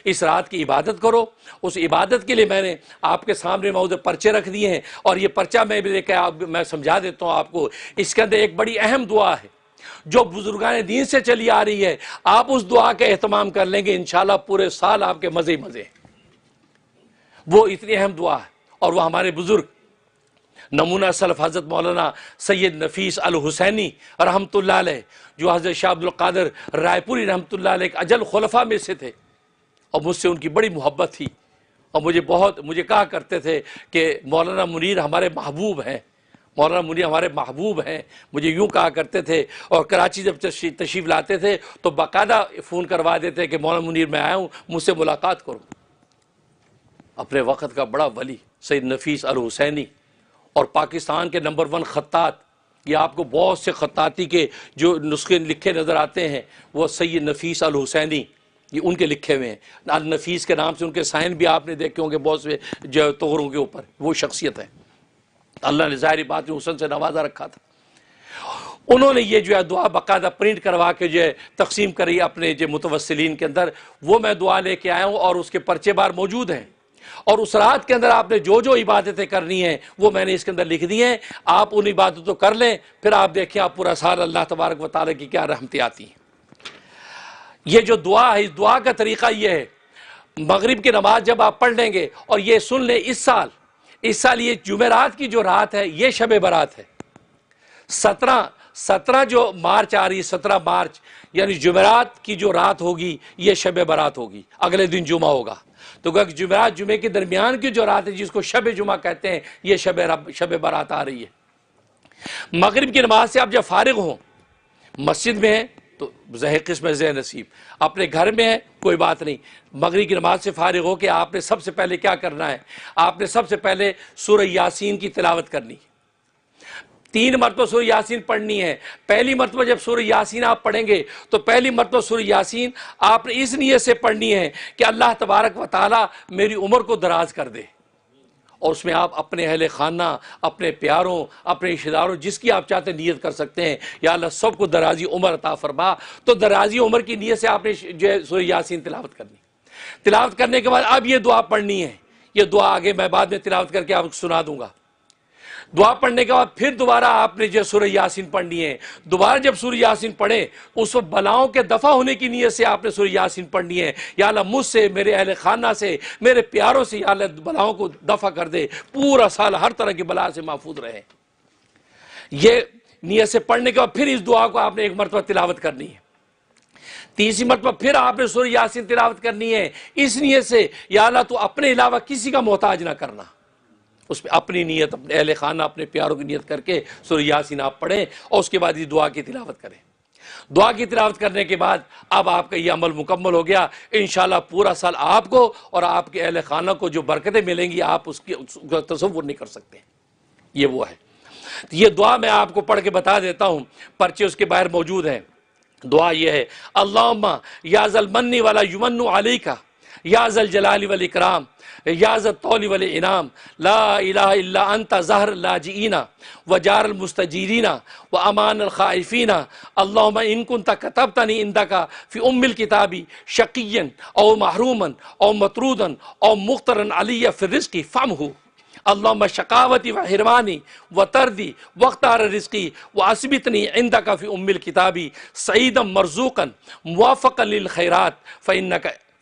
اس رات کی عبادت کرو۔ اس عبادت کے لیے میں نے آپ کے سامنے موضوع پرچے رکھ دیے ہیں، اور یہ پرچہ میں بھی لے کے میں سمجھا دیتا ہوں آپ کو۔ اس کے اندر ایک بڑی اہم دعا ہے جو بزرگان دین سے چلی آ رہی ہے، آپ اس دعا کا اہتمام کر لیں گے انشاءاللہ پورے سال آپ کے مزے ہی مزے ہیں۔ وہ اتنی اہم دعا ہے، اور وہ ہمارے بزرگ نمونہ سلف حضرت مولانا سید نفیس الحسینی رحمۃ اللہ علیہ، جو حضرت شاہ عبد القادر رائے پوری رحمۃ اللہ علیہ کے اجل خلفاء میں سے تھے، اور مجھ سے ان کی بڑی محبت تھی، اور مجھے کہا کرتے تھے کہ مولانا منیر ہمارے محبوب ہیں، مولانا منیر ہمارے محبوب ہیں، مجھے یوں کہا کرتے تھے۔ اور کراچی جب تشریف لاتے تھے تو باقاعدہ فون کروا دیتے کہ مولانا منیر میں آیا ہوں، مجھ سے ملاقات کرو۔ اپنے وقت کا بڑا ولی سید نفیس الحسینی، اور پاکستان کے نمبر 1 خطاط، یہ آپ کو بہت سے خطاطی کے جو نسخے لکھے نظر آتے ہیں وہ سید نفیس الحسینی، یہ ان کے لکھے ہوئے ہیں۔ النفیس کے نام سے ان کے سائن بھی آپ نے دیکھے ہوں گے بہت سے جو طغروں کے اوپر، وہ شخصیت ہے۔ اللہ نے ظاہری بات میں حسن سے نوازا رکھا تھا۔ انہوں نے یہ جو ہے دعا باقاعدہ پرنٹ کروا کے جو ہے تقسیم کری اپنے جو متوسلین کے اندر، وہ میں دعا لے کے آیا ہوں، اور اس کے پرچے بار موجود ہیں۔ اور اس رات کے اندر آپ نے جو جو عبادتیں کرنی ہیں وہ میں نے اس کے اندر لکھ دی ہیں، آپ ان عبادتوں کر لیں، پھر آپ دیکھیں آپ پورا سال اللہ تبارک و تعالیٰ کی کیا رحمتیں آتی ہیں۔ یہ جو دعا ہے، اس دعا کا طریقہ یہ ہے، مغرب کی نماز جب آپ پڑھ لیں گے، اور یہ سن لیں اس سال یہ جمعرات کی جو رات ہے یہ شب برات ہے۔ 17 جو مارچ آ رہی ہے، 17 مارچ یعنی جمعرات کی جو رات ہوگی یہ شب برات ہوگی، اگلے دن جمعہ ہوگا۔ تو جمعرات جمعے کے درمیان کی جو رات ہے جس کو شب جمعہ کہتے ہیں، یہ شب برات آ رہی ہے۔ مغرب کی نماز سے آپ جب فارغ ہوں، مسجد میں ہیں تو زہ قسم زہ نصیب، اپنے گھر میں ہیں کوئی بات نہیں، مغرب کی نماز سے فارغ ہو کے آپ نے سب سے پہلے کیا کرنا ہے؟ آپ نے سب سے پہلے سورہ یاسین کی تلاوت کرنی، 3 مرتبہ سورہ یاسین پڑھنی ہے۔ پہلی مرتبہ جب سورہ یاسین آپ پڑھیں گے تو پہلی مرتبہ سورہ یاسین آپ نے اس نیت سے پڑھنی ہے کہ اللہ تبارک و تعالیٰ میری عمر کو دراز کر دے، اور اس میں آپ اپنے اہل خانہ، اپنے پیاروں، اپنے رشتہ داروں، جس کی آپ چاہتے نیت کر سکتے ہیں، یا اللہ سب کو درازی عمر عطا فرما۔ تو درازی عمر کی نیت سے آپ نے جو ہے سورہ یاسین تلاوت کرنی۔ تلاوت کرنے کے بعد اب یہ دعا پڑھنی ہے، یہ دعا آگے میں بعد میں تلاوت کر کے آپ کو سنا دوں گا۔ دعا پڑھنے کے بعد پھر دوبارہ آپ نے جو سورہ یاسین پڑھنی ہے، دوبارہ جب سورہ یاسین پڑھیں اس وقت بلاؤں کے دفع ہونے کی نیت سے آپ نے سورہ یاسین پڑھنی ہے، یا اللہ مجھ سے، میرے اہل خانہ سے، میرے پیاروں سے یا اللہ بلاؤں کو دفع کر دے، پورا سال ہر طرح کی بلا سے محفوظ رہے۔ یہ نیت سے پڑھنے کے بعد پھر اس دعا کو آپ نے ایک مرتبہ تلاوت کرنی ہے۔ تیسری مرتبہ پھر آپ نے سورہ یاسین تلاوت کرنی ہے، اس نیت سے یا اللہ تو اپنے علاوہ کسی کا محتاج نہ کرنا۔ اس میں اپنی نیت، اپنے اہل خانہ، اپنے پیاروں کی نیت کر کے سورہ یاسین آپ پڑھیں، اور اس کے بعد یہ دعا کی تلاوت کریں۔ دعا کی تلاوت کرنے کے بعد اب آپ کا یہ عمل مکمل ہو گیا۔ انشاءاللہ پورا سال آپ کو اور آپ کے اہل خانہ کو جو برکتیں ملیں گی آپ اس کا تصور نہیں کر سکتے۔ یہ وہ ہے۔ یہ دعا میں آپ کو پڑھ کے بتا دیتا ہوں، پرچے اس کے باہر موجود ہیں۔ دعا یہ ہے، اللہم یا ذا المن ولا یمن علیک یا ذا الجلال والاکرام یا ذا الطول والانعام لا الہ الا انت ظہر اللاجئین وجار المستجیرین وامان الخائفین اللہم ان کنت کتبتنی عندک فی ام الکتاب شقیا او محروما او مطرودا او مخترا علی فی الرزق فامہ اللہم شقاوتی و حرمانی و تردی واختار رزقی و اثبتنی عندک فی ام الکتاب سعیدا مرزوقا موافقا للخیرات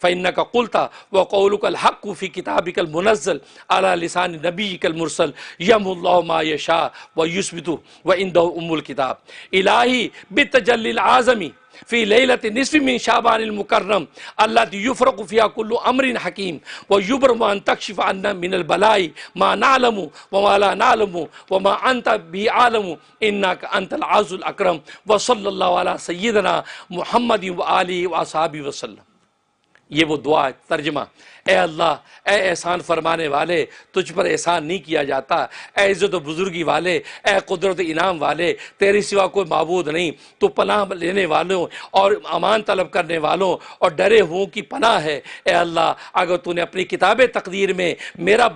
فإنك قلت وقولك الحق في كتابك المنزل على لسان نبيك المرسل يمحو الله ما يشاء ويثبت وعنده أم الكتاب إلهي بالتجلي العظم في ليلة نصف من شعبان المكرم التي يفرق فيها كل أمر حكيم ويبرم أن تكشف عنا من البلاء ما نعلم وما لا نعلم وما أنت به عالم إنك أنت العز الأكرم وصلى الله على سيدنا محمد وآله وأصحابه وسلم۔ یہ وہ دعا ہے۔ ترجمہ، اے اللہ، اے احسان فرمانے والے، تجھ پر احسان نہیں کیا جاتا، اے عزت و بزرگی والے، اے قدرت انعام والے، تیرے سوا کوئی معبود نہیں، تو پناہ لینے والوں اور امان طلب کرنے والوں اور ڈرے ہوں کی پناہ ہے۔ اے اللہ، اگر تو نے اپنی کتاب تقدیر میں میرا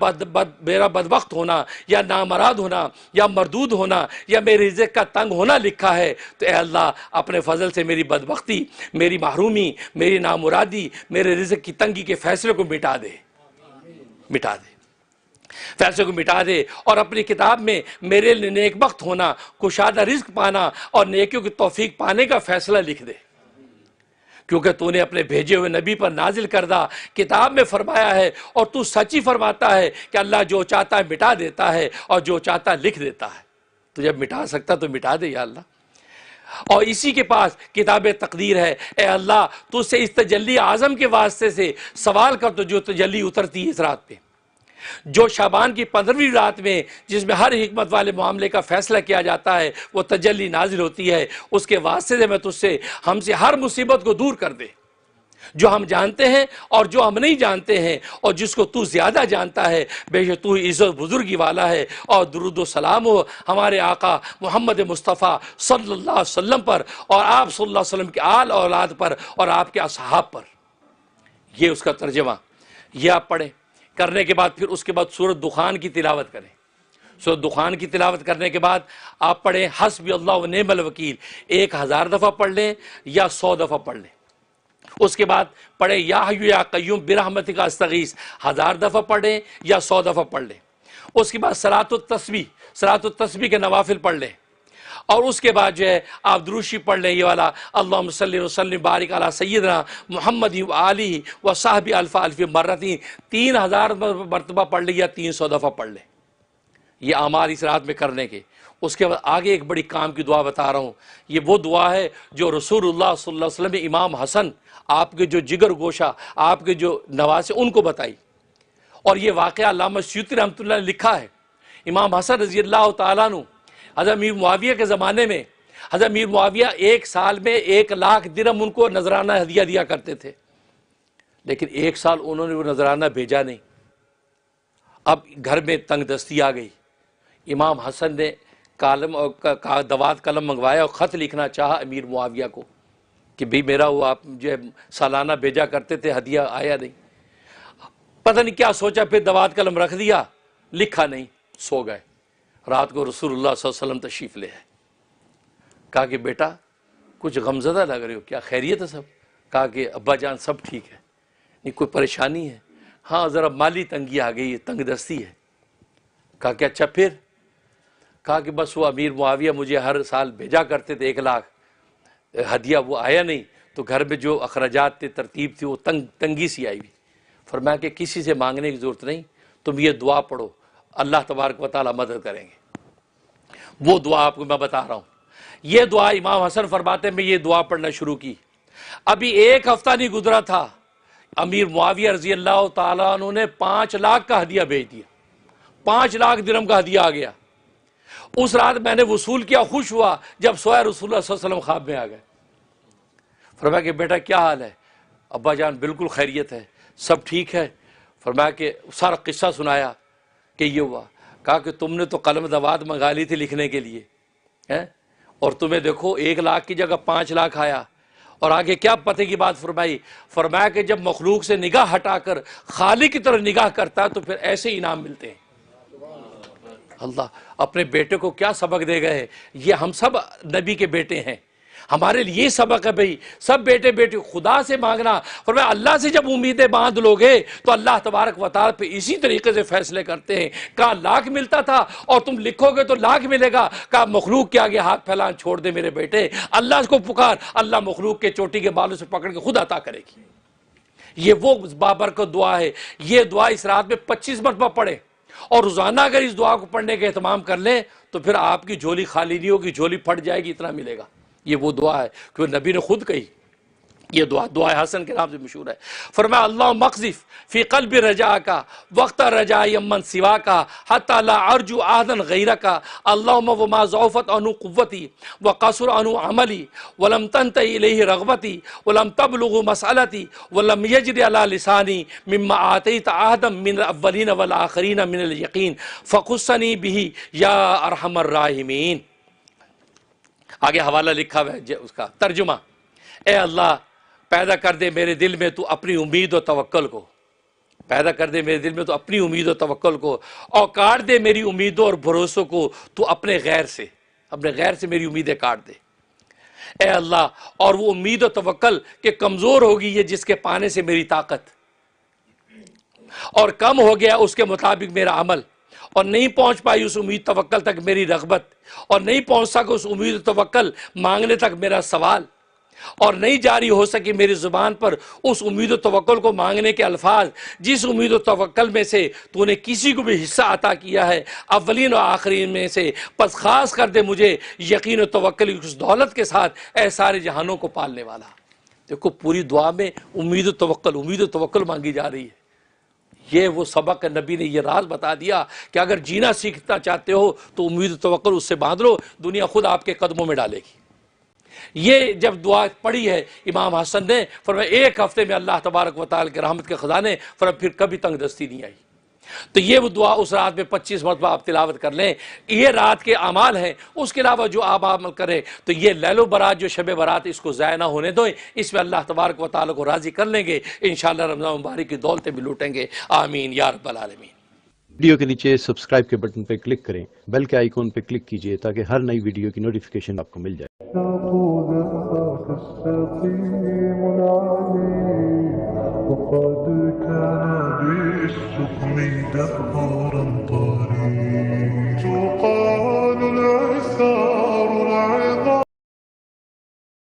بدبخت ہونا یا نامراد ہونا یا مردود ہونا یا میرے رزق کا تنگ ہونا لکھا ہے تو اے اللہ اپنے فضل سے میری بدبختی، میری محرومی، میری نامرادی، میرے تیرے رزق کی تنگی کے فیصلے کو مٹا دے، مٹا دے، فیصلے کو مٹا دے، اور اپنی کتاب میں میرے لیے نیک بخت ہونا، کشادہ رزق پانا اور نیکیوں کی توفیق پانے کا فیصلہ لکھ دے، کیونکہ تو نے اپنے بھیجے ہوئے نبی پر نازل کردہ کتاب میں فرمایا ہے، اور تو سچ ہی فرماتا ہے کہ اللہ جو چاہتا ہے مٹا دیتا ہے اور جو چاہتا ہے لکھ دیتا ہے۔ تو جب مٹا سکتا تو مٹا دے یا اللہ، اور اسی کے پاس کتاب تقدیر ہے۔ اے اللہ تو سے اس تجلی اعظم کے واسطے سے سوال کر، تو جو تجلی اترتی ہے اس رات پہ، جو شعبان کی 15ویں رات میں، جس میں ہر حکمت والے معاملے کا فیصلہ کیا جاتا ہے، وہ تجلی نازل ہوتی ہے، اس کے واسطے سے میں تجھ سے، ہم سے ہر مصیبت کو دور کر دے، جو ہم جانتے ہیں اور جو ہم نہیں جانتے ہیں، اور جس کو تو زیادہ جانتا ہے، بے شک تو عزت بزرگی والا ہے۔ اور درود و سلام ہو ہمارے آقا محمد مصطفیٰ صلی اللہ علیہ وسلم پر، اور آپ صلی اللہ علیہ وسلم کے آل اولاد پر، اور آپ کے اصحاب پر۔ یہ اس کا ترجمہ، یہ آپ پڑھیں۔ کرنے کے بعد پھر اس کے بعد سورۃ دخان کی تلاوت کریں۔ سورۃ دخان کی تلاوت کرنے کے بعد آپ پڑھیں حسبی اللہ و نعم الوکیل، 1000 دفعہ پڑھ لیں یا 100 دفعہ پڑھ لیں۔ اس کے بعد پڑھیں یا حی یا قیوم برحمتک استغیث، 1000 دفعہ پڑھیں یا 100 دفعہ پڑھ لیں۔ اس کے بعد صلاۃ التسبیح کے نوافل پڑھ لیں، اور اس کے بعد جو ہے آپ درود شریف پڑھ لیں، یہ والا اللہم صلی وسلم بارک علی سیدنا محمد و آلہ و صحبہ الف الف مرتین، 3000 مرتبہ پڑھ لیں یا 300 دفعہ پڑھ لیں۔ یہ اعمال اس رات میں کرنے کے۔ اس کے بعد آگے ایک بڑی کام کی دعا بتا رہا ہوں، یہ وہ دعا ہے جو رسول اللہ صلی اللہ علیہ وسلم نے امام حسن، آپ کے جو جگر گوشہ، آپ کے جو نواسے، ان کو بتائی، اور یہ واقعہ علامہ سیوطی رحمۃ اللہ نے لکھا ہے۔ امام حسن رضی اللہ تعالیٰ عنہ حضرت امیر معاویہ کے زمانے میں، حضرت امیر معاویہ 1 سال میں 1,00,000 درہم ان کو نذرانہ ہدیہ دیا کرتے تھے، لیکن 1 سال انہوں نے وہ نذرانہ بھیجا نہیں۔ اب گھر میں تنگ دستی آ گئی، امام حسن نے دوات قلم منگوایا اور خط لکھنا چاہا امیر معاویہ کو کہ بھی میرا وہ آپ جو ہے سالانہ بھیجا کرتے تھے، ہدیہ آیا نہیں۔ پتہ نہیں کیا سوچا، پھر دوات قلم رکھ دیا، لکھا نہیں، سو گئے۔ رات کو رسول اللہ صلی اللہ علیہ وسلم تشریف لے آئے، کہا کہ بیٹا کچھ غمزدہ لگ رہے ہو، کیا خیریت ہے سب؟ کہا کہ ابا جان سب ٹھیک ہے، نہیں کوئی پریشانی ہے؟ ہاں ذرا مالی تنگی آ گئی ہے، تنگ دستی ہے۔ کہا کہ اچھا پھر؟ کہا کہ بس وہ امیر معاویہ مجھے ہر سال بھیجا کرتے تھے 1,00,000 ہدیہ، وہ آیا نہیں، تو گھر میں جو اخراجات تھے، ترتیب تھی، وہ تنگی سی آئی ہوئی۔ فرمایا کہ کسی سے مانگنے کی ضرورت نہیں، تم یہ دعا پڑھو، اللہ تبارک و تعالیٰ مدد کریں گے۔ وہ دعا آپ کو میں بتا رہا ہوں، یہ دعا امام حسن فرماتے ہیں میں یہ دعا پڑھنا شروع کی، ابھی 1 ہفتہ نہیں گزرا تھا، امیر معاویہ رضی اللہ تعالیٰ عنہ نے 5 لاکھ کا ہدیہ بھیج دیا، 5 لاکھ درہم کا ہدیہ آ گیا۔ اس رات میں نے وصول کیا، خوش ہوا، جب سویا رسول اللہ صلی اللہ علیہ وسلم خواب میں آ گئے۔ فرمایا کہ بیٹا کیا حال ہے؟ ابا جان بالکل خیریت ہے، سب ٹھیک ہے۔ فرمایا کہ سارا قصہ سنایا کہ یہ ہوا۔ کہا کہ تم نے تو قلم دوات منگا لی تھی لکھنے کے لیے، اور تمہیں دیکھو 1,00,000 کی جگہ 5 لاکھ آیا۔ اور آگے کیا پتے کی بات فرمائی؟ فرمایا کہ جب مخلوق سے نگاہ ہٹا کر خالق کی طرف نگاہ کرتا ہے تو پھر ایسے انعام ملتے ہیں۔ اللہ اپنے بیٹے کو کیا سبق دے گئے، یہ ہم سب نبی کے بیٹے ہیں، ہمارے لیے یہ سبق ہے بھئی، سب بیٹے بیٹے خدا سے مانگنا۔ فرمایا اللہ سے جب امیدیں باندھ لوگے تو اللہ تبارک و تعالیٰ پہ اسی طریقے سے فیصلے کرتے ہیں۔ کہا 1,00,000 ملتا تھا اور تم لکھو گے تو 1,00,000 ملے گا۔ کہا مخلوق کے آگے ہاتھ پھیلان چھوڑ دے میرے بیٹے، اللہ کو پکار، اللہ مخلوق کے چوٹی کے بالوں سے پکڑ کے خود عطا کرے گی۔ یہ وہ بابرکت دعا ہے۔ یہ دعا اس رات میں 25 مرتبہ پڑھیں، اور روزانہ اگر اس دعا کو پڑھنے کا اہتمام کر لیں تو پھر آپ کی جھولی خالی نہیں ہوگی، جھولی پھٹ جائے گی، اتنا ملے گا۔ یہ وہ دعا ہے کیونکہ نبی نے خود کہی، یہ دعا حسن کے نام سے مشہور ہے۔ فرمایا اللہم اقذف فی قلب رجاءک وقت رجاء من سواک حتی لا ارجو احدا غیرک اللہم وما ضعفت عنہ قوتی وقصر عنہ عملی ولم تنتهی الیہ رغبتی ولم تبلغ مسألتی ولم یجر علی لسانی مما آتیت احدا من الاولین والآخرین من الیقین فخصنی بہ یا ارحم الراحمین۔ آگے حوالہ لکھا ہوا ہے اس کا ترجمہ، اے اللہ پیدا کر دے میرے دل میں تو اپنی امید و توکل کو، پیدا کر دے میرے دل میں تو اپنی امید و توکل کو، اور کاٹ دے میری امیدوں اور بھروسوں کو تو اپنے غیر سے میری امیدیں کاٹ دے۔ اے اللہ، اور وہ امید و توکل کہ کمزور ہوگی یہ جس کے پانے سے میری طاقت، اور کم ہو گیا اس کے مطابق میرا عمل، اور نہیں پہنچ پائی اس امید توکل تک میری رغبت، اور نہیں پہنچ سکا اس امید و توکل مانگنے تک میرا سوال، اور نہیں جاری ہو سکی میری زبان پر اس امید و توکل کو مانگنے کے الفاظ جس امید و توکل میں سے تو نے کسی کو بھی حصہ عطا کیا ہے اولین و آخرین میں سے، پس خاص کر دے مجھے یقین و توکل کی اس دولت کے ساتھ اے سارے جہانوں کو پالنے والا۔ دیکھو پوری دعا میں امید و توکل مانگی جا رہی ہے۔ یہ وہ سبق نبی نے یہ راز بتا دیا کہ اگر جینا سیکھنا چاہتے ہو تو امید و توکل اس سے باندھ لو، دنیا خود آپ کے قدموں میں ڈالے گی۔ یہ جب دعا پڑھی ہے امام حسن نے، فرمایا ایک ہفتے میں اللہ تبارک و تعالی کے رحمت کے خزانے، فرمایا پھر کبھی تنگ دستی نہیں آئی۔ تو یہ وہ دعا اس رات میں 25 مرتبہ آپ تلاوت کر لیں، یہ رات کے اعمال ہیں۔ اس کے علاوہ جو آپ عمل کریں تو یہ لیل و برات جو شب برات اس کو ضائع نہ ہونے دیں، اس میں اللہ تبارک و تعالی کو راضی کر لیں گے، انشاءاللہ رمضان مبارک کی دولتیں بھی لوٹیں گے، آمین یا رب العالمین۔ ویڈیو کے نیچے سبسکرائب کے بٹن پہ کلک کریں، بیل کے آئیکن پہ کلک کیجئے تاکہ ہر نئی ویڈیو کی نوٹیفیکیشن آپ کو مل جائے۔ وقد كان بالسكم دهرا